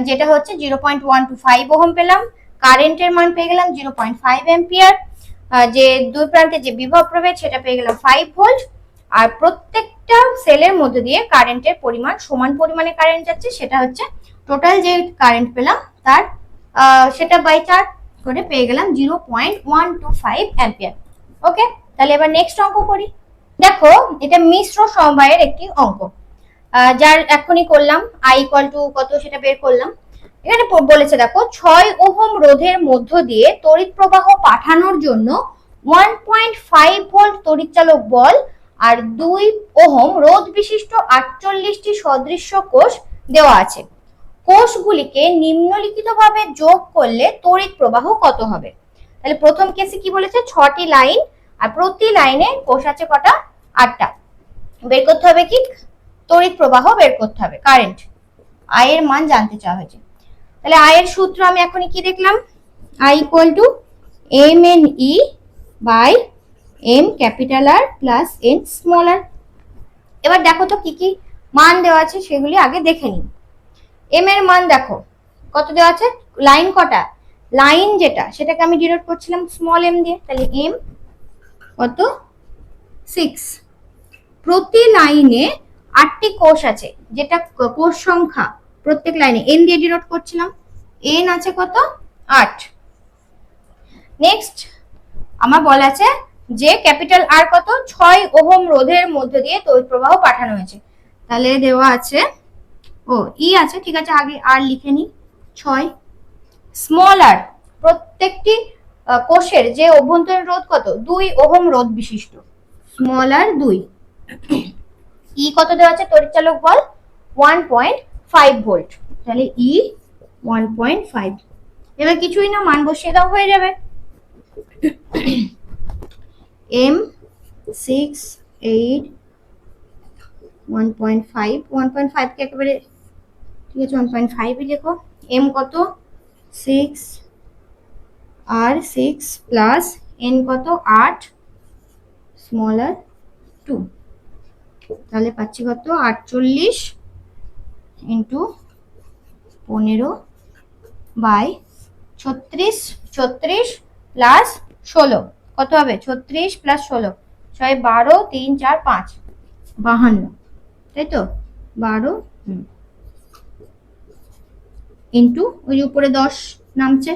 Speaker 1: যেটা হচ্ছে 0.125 ওহম পেলাম, কারেন্টের মান পেয়ে গেলাম 0.5 অ্যাম্পিয়ার, যে দুই প্রান্তে যে বিভব প্রভেদ সেটা পেয়ে গেলাম 5 ভোল্ট, আর প্রত্যেকটা সেলের মধ্যে দিয়ে কারেন্টের পরিমাণ সমান পরিমাণে কারেন্ট যাচ্ছে, সেটা হচ্ছে টোটাল যে কারেন্ট পেলাম তার সেটা বাই 4 করে পেয়ে গেলাম 0.125 অ্যাম্পিয়ার। ওকে, তাহলে এবার নেক্সট অঙ্ক করি। দেখো এটা মিশ্র সমবায়ের একটি অঙ্ক, যার এখনই করলাম I ইকুয়াল টু কত সেটা বের করলাম। এখানে বলেছে দেখো 6 ওহম রোধের মধ্য দিয়ে তড়িৎ প্রবাহ পাঠানোর জন্য 1.5 ভোল্ট তড়িৎচালক বল আর 2 ওহম রোধ বিশিষ্ট 48টি সদৃশ্য কোষ দেওয়া আছে। কোষগুলিকে নিম্নলিখিতভাবে যোগ করলে তড়িৎ প্রবাহ কত হবে। তাহলে প্রথম কেসে কি বলেছে, 6টি লাইন আর প্রতি লাইনে কোষ আছে কটা, 8টা। বের করতে হবে কি, তড়িৎ প্রবাহ বের করতে হবে, কারেন্ট, I এর মান জানতে চাওয়া হয়েছে। তাহলে I এর সূত্র আমি এখনই কি দেখলাম, I equal to mne by m capital R plus n small r। এবার দেখো তো কি কি মান দেওয়া আছে সেগুলি আগে দেখে নিই। m এর মান দেখো কত দেওয়া আছে, লাইন কটা, লাইন যেটা সেটাকে আমি ডিনোট করছিলাম স্মল m দিয়ে, তাহলে m কত 6, প্রতি লাইনে 8টি কোষ আছে, যেটা কোষ সংখ্যা প্রত্যেক লাইনে n দিয়ে ডিনোট করছিলাম, n আছে কত 8। নেক্সট আমার বলা আছে যে ক্যাপিটাল R কত 6 ওহম রোধের মধ্যে দিয়ে তড়িৎ প্রবাহ পাঠানো হয়েছে, তাহলে দেওয়া আছে ও ই আছে, ঠিক আছে আগে আর লিখে নি 6, স্মল r প্রত্যেকটি কোষের যে অভ্যন্তরীণ রোধ কত 2 ওহম রোধ বিশিষ্ট, স্মল r 2, ই কত দেওয়া আছে তড়িৎচালক বল 1.5 ভোল্ট, তাহলে ই 1.5। এবার কিছুই না, মান বসিয়ে দাও হয়ে যাবে, m 6 8 1.5, 1.5 কে একেবারে ঠিক আছে 1.5 লিখো। এম কত 6 আর 6 প্লাস এন কত 8 স্মলার 2, তাহলে পাচ্ছি কত 48 ইন্টু 15 বাই 36, 36 প্লাস 16 কত হবে 36 প্লাস 16 6 12 3 4 5 52, তাই তো 12 ইন্টু ওই উপরে 10 নামছে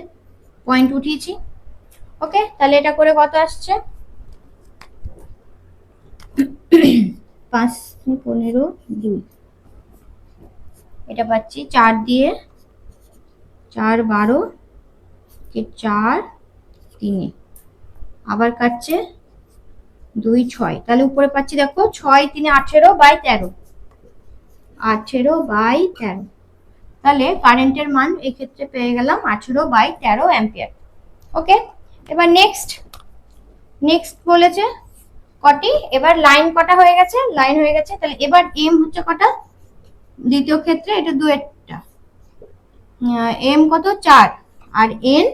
Speaker 1: পয়েন্ট উঠিয়েছি। ওকে, তাহলে এটা করে কত আসছে 5 15 2, এটা পাচ্ছি 4 দিয়ে 4 12 কে 4 3, আবার কাটছে 2 6, তাহলে উপরে পাচ্ছি দেখো 6 3 18 বাই 13, 18 বাই 13, তাহলে কারেন্টের মান এই ক্ষেত্রে পেয়ে গেলাম 18 বাই 13 অ্যাম্পিয়ার। ওকে, এবার নেক্সট বলেছে কটি, এবার লাইন কটা হয়ে গেছে, লাইন হয়ে গেছে, তাহলে এবার এম হচ্ছে কটা দ্বিতীয় ক্ষেত্রে, এটা দুয়েরটা এম কত 4 আর এন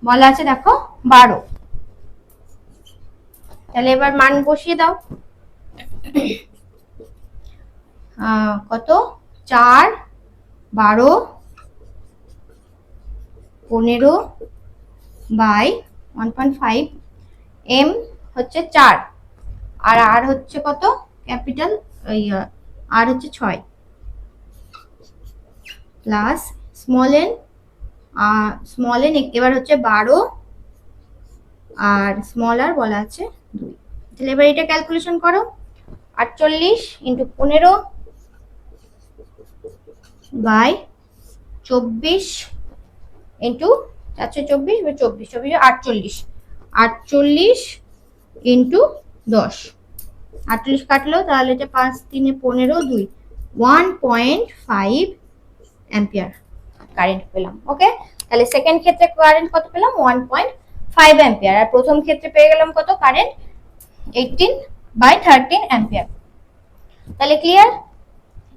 Speaker 1: বলা আছে দেখো 12, তাহলে এবার মান বসিয়ে দাও কত 4 12 15 বাই 1.5, এম হচ্ছে 4 আর আর হচ্ছে কত ক্যাপিটাল আর হচ্ছে 6 প্লাস স্মল এন এবার হচ্ছে 12 আর স্মল আর বলা আছে 2, তাহলে এবার এটা ক্যালকুলেশন করো 48 ইন্টু 15 বাই 24 ইন্টু 424 বা 24 48, 48 ইন্টু 10, 48 কাটলো, তাহলে এটা 5 3 15 2, 1.5 অ্যাম্পিয়ার কারেন্ট পেলাম। ওকে, তাহলে সেকেন্ড ক্ষেত্রে কারেন্ট কত পেলাম 1.5 অ্যাম্পিয়ার, আর প্রথম ক্ষেত্রে পেয়ে গেলাম কত কারেন্ট 18/13 অ্যাম্পিয়ার। তাহলে ক্লিয়ার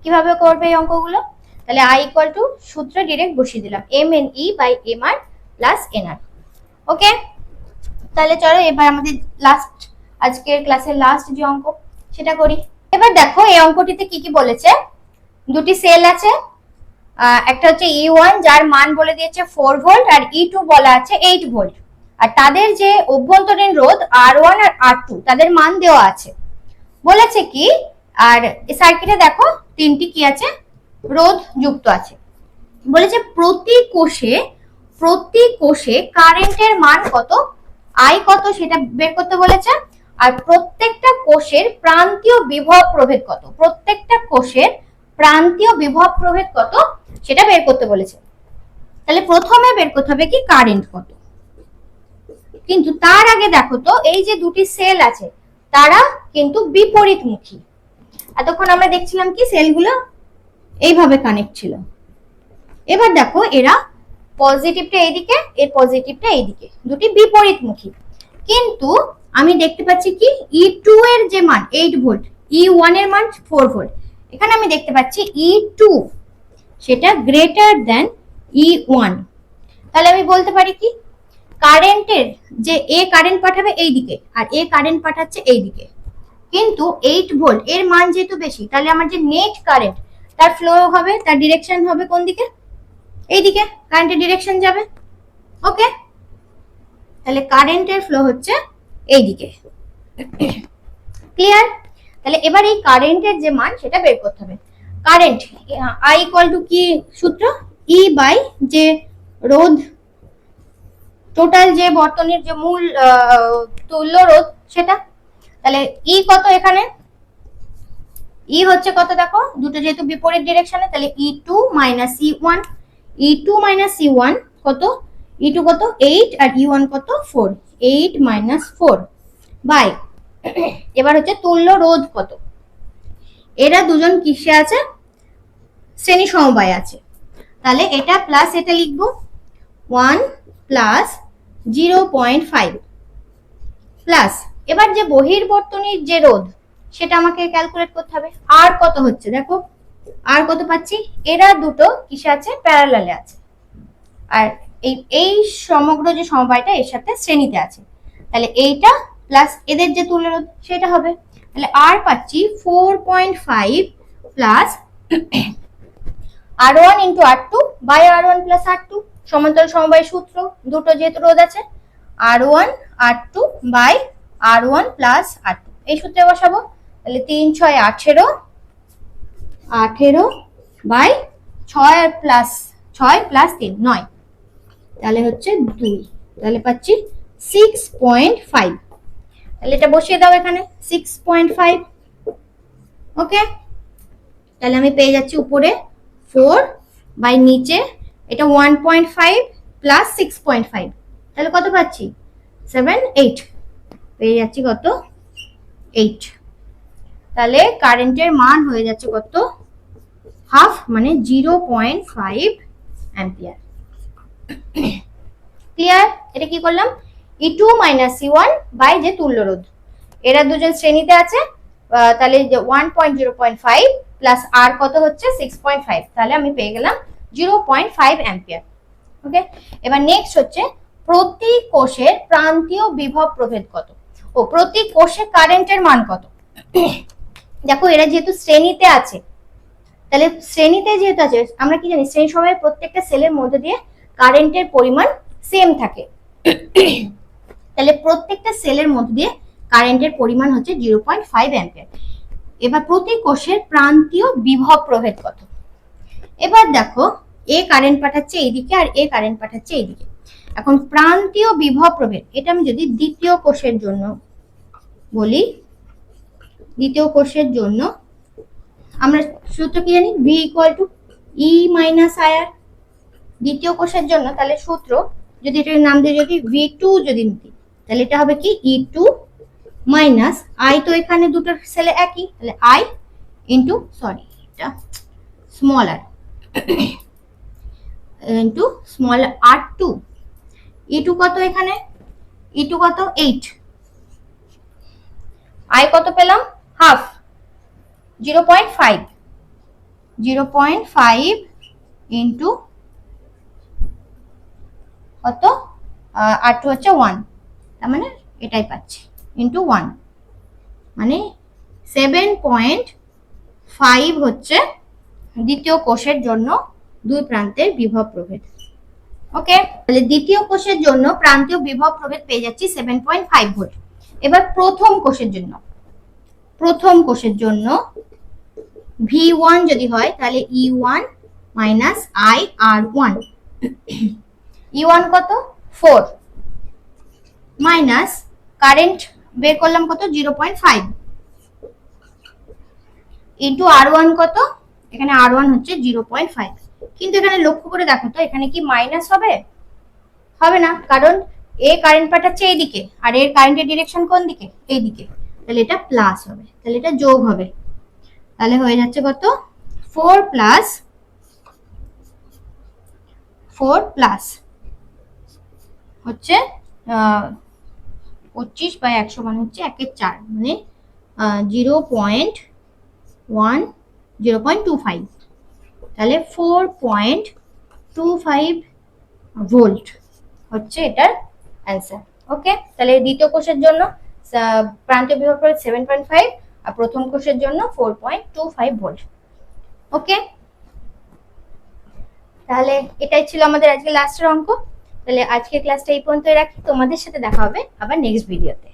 Speaker 1: কিভাবে করবে এই অঙ্কগুলো, তাহলে I ইকুয়াল টু সূত্র ডিরেক্ট বসিয়ে দিলাম MNE by MR plus NR। Okay, তাহলে চলো এবার আমাদের লাস্ট আজকের ক্লাসের লাস্ট যে অঙ্ক সেটা করি। এবার দেখো এই অঙ্কটিতে কি কি বলেছে, দুটি সেল আছে, একটা হচ্ছে E1 যার মান বলে দিয়েছে 4 ভোল্ট আর E2 বলা আছে 8 ভোল্ট, আর তাদের যে অভ্যন্তরীণ রোধ R1 আর R2 তাদের মান দেওয়া আছে। বলেছে কি আর এই সার্কিটে দেখো তিনটি কি আছে রোধ যুক্ত আছে, বলেছে প্রতি কোষে কারেন্টের মান কত I কত সেটা বের করতে বলেছে, আর প্রত্যেকটা কোষের প্রান্তীয় বিভব প্রভেদ কত, প্রত্যেকটা কোষের প্রান্তীয় বিভব প্রভেদ কত সেটা বের করতে বলেছে। তাহলে প্রথমে বের করতে হবে কি কারেন্ট কত, কিন্তু তার আগে দেখো তো এই যে দুটি সেল আছে তারা কিন্তু বিপরীতমুখী, এতক্ষণ আমরা দেখছিলাম কি সেলগুলো এইভাবে কানেক্ট ছিল, এবার দেখো এরা পজিটিভটা এইদিকে এর পজিটিভটা এইদিকে, দুটি বিপরীতমুখী, কিন্তু আমি দেখতে পাচ্ছি কি E2 এর যে মান 8 ভোল্ট, E1 এর মান 4 ভোল্ট, এখানে আমি দেখতে পাচ্ছি E2 সেটা গ্রেটার দ্যান E1, তাহলে আমি বলতে পারি কি কারেন্টের যে এ কারেন্ট পাঠাবে এই দিকে আর এ কারেন্ট পাঠাচ্ছে এই দিকে, কিন্তু 8 ভোল্ট এর মান যেহেতু বেশি তাহলে আমার যে নেট কারেন্ট তার ফ্লো হবে, তার ডিরেকশন হবে কোন দিকে, এই দিকে কারেন্টের ডিরেকশন যাবে। ওকে, তাহলে কারেন্টের ফ্লো হচ্ছে এই দিকে, ক্লিয়ার। তাহলে এবার এই কারেন্টের যে মান সেটা বের করতে হবে, কারেন্ট I ইকুয়াল টু কি সূত্র E বাই যে রোধ টোটাল যে বর্তনীর যে মূল তুল্য রোধ সেটা, তাহলে E কত এখানে E হচ্ছে কত দেখো দুটো যেহেতু বিপরীত ডিরেকশনে, তাহলে E2 minus E1, E2 minus E1 কত, E2 কত 8 আর E1 কত 4, 8 মাইনাস 4 বাই এবার হচ্ছে তুল্য রোধ কত, এরা দুজন কিসে আছে শ্রেণী সমবায় আছে, তাহলে এটা প্লাস এটা লিখবো 1 প্লাস 0.5 প্লাস এবার যে বহির্বর্তনীর যে রোধ সেটা আমাকে ক্যালকুলেট করতে হবে। আর কত হচ্ছে দেখো, আর কত পাচ্ছি, এরা দুটো কিসে আছে, প্যারালালে আছে, আর এই সমগ্র যে সমবায়টা এর সাথে শ্রেণীতে আছে, তাহলে এইটা প্লাস এদের যে তুল্যরোধ সেটা হবে। তাহলে আর পাচ্ছি 4.5 plus R1 into R2 by R1 plus R2, সমান্তরাল সমবায় সূত্র, দুটো যেহেতু রোধ আছে, R1 R2 by R1 plus R2 এই সূত্রে বসাবো। তাহলে 3 6 18, 18 বাই 6 প্লাস 6 প্লাস 3 9, তাহলে হচ্ছে 2, তাহলে পাচ্ছি 6.5। তাহলে এটা বসিয়ে দাও এখানে 6.5। ওকে, তাহলে আমি পেয়ে যাচ্ছি উপরে 4 বাই নিচে এটা 1.5 প্লাস 6.5, তাহলে কত পাচ্ছি 7 8, পেয়ে যাচ্ছি কত 8। তাহলে কারেন্টের মান হয়ে যাচ্ছে কত, হাফ মানে 0.5 অ্যাম্পিয়ার। ক্লিয়ার? এটা কি করলাম, E2 মাইনাস E1 বাই যে তুল্যরোধ, এরা দুজন শ্রেণীতে আছে, তাহলে 1.0.5 প্লাস আর কত হচ্ছে 6.5, তাহলে আমি পেয়ে গেলাম 0.5 অ্যাম্পিয়ার। ওকে, এবার নেক্সট হচ্ছে প্রতি কোষের প্রান্তীয় বিভব প্রভেদ কত, ও প্রতি কোষে কারেন্টের মান কত। দেখো এরা যেহেতু শ্রেণীতে আছে, তাহলে শ্রেণীতে যেহেতু আছে আমরা কি জানি, শ্রেণী সময়ে প্রত্যেকটা সেলের মধ্যে দিয়ে কারেন্টের পরিমাণ সেম থাকে, তাহলে প্রত্যেকটা সেলের মধ্যে দিয়ে কারেন্টের পরিমাণ হচ্ছে 0.5 অ্যাম্পিয়ার। এবার প্রতি কোষের প্রান্তীয় বিভব প্রভেদ কত। এবার দেখো এ কারেন্ট পাঠাচ্ছে এইদিকে আর এ কারেন্ট পাঠাচ্ছে এইদিকে, এখন প্রান্তীয় বিভব প্রভেদ এটা আমি যদি দ্বিতীয় কোষের জন্য বলি, দ্বিতীয় কোষের জন্য আমরা সূত্র কি জানি, V equal to E minus IR। দ্বিতীয় কোষের জন্য তাহলে সূত্র যদি এটার নাম দিয়ে যদি V2 যদি নিই, তাহলে এটা হবে কি E2 মাইনাস I, তো এখানে দুটো সেলে একই, তাহলে I ইন্টু সরি এটা small r into small r2, E2 কত এখানে, E2 কত 8, I কত পেলাম হাফ 0.5, 0.5 ইন্টু কত R2 হচ্ছে 1, তার মানে এটাই পাচ্ছি ইন্টু 1, মানে 7.5 হচ্ছে দ্বিতীয় কোষের জন্য দুই প্রান্তের বিভব প্রভেদ। ওকে, তাহলে দ্বিতীয় কোষের জন্য প্রান্তীয় বিভব প্রভেদ পেয়ে যাচ্ছি 7.5 ভোল্ট। এবার প্রথম কোষের জন্য, প্রথম কোষের জন্য V1 যদি হয় তাহলে E1 মাইনাস IR1, E1 কত 4 মাইনাস কারেন্ট বের করলাম কত 0.5 ইন্টু R1 কত, এখানে R1 হচ্ছে 0.5, কিন্তু এখানে লক্ষ্য করে দেখো তো এখানে কি মাইনাস হবে, হবে না, কারণ এ কারেন্ট পাঠাচ্ছে এইদিকে আর এর কারেন্টের ডিরেকশন কোন দিকে, এইদিকে, তাহলে এটা প্লাস হবে, তাহলে এটা যোগ হবে, তাহলে হয়ে যাচ্ছে কত 4 প্লাস হচ্ছে 25 বাই 100 মানে হচ্ছে 1/4, মানে 0.25, তাহলে 4.25 ভোল্ট হচ্ছে এটার অ্যান্সার। ওকে, তাহলে দ্বিতীয় কোষের জন্য প্রান্তীয় বিভব প্রভেদ 7.5 আর প্রথম কোষের জন্য 4.25 ভোল্ট। ওকে, তাহলে এটাই ছিল আমাদের আজকে লাস্টের অঙ্ক। তাহলে আজকের ক্লাসটা এই পর্যন্তই রাখি, তোমাদের সাথে দেখা হবে আবার নেক্সট ভিডিওতে।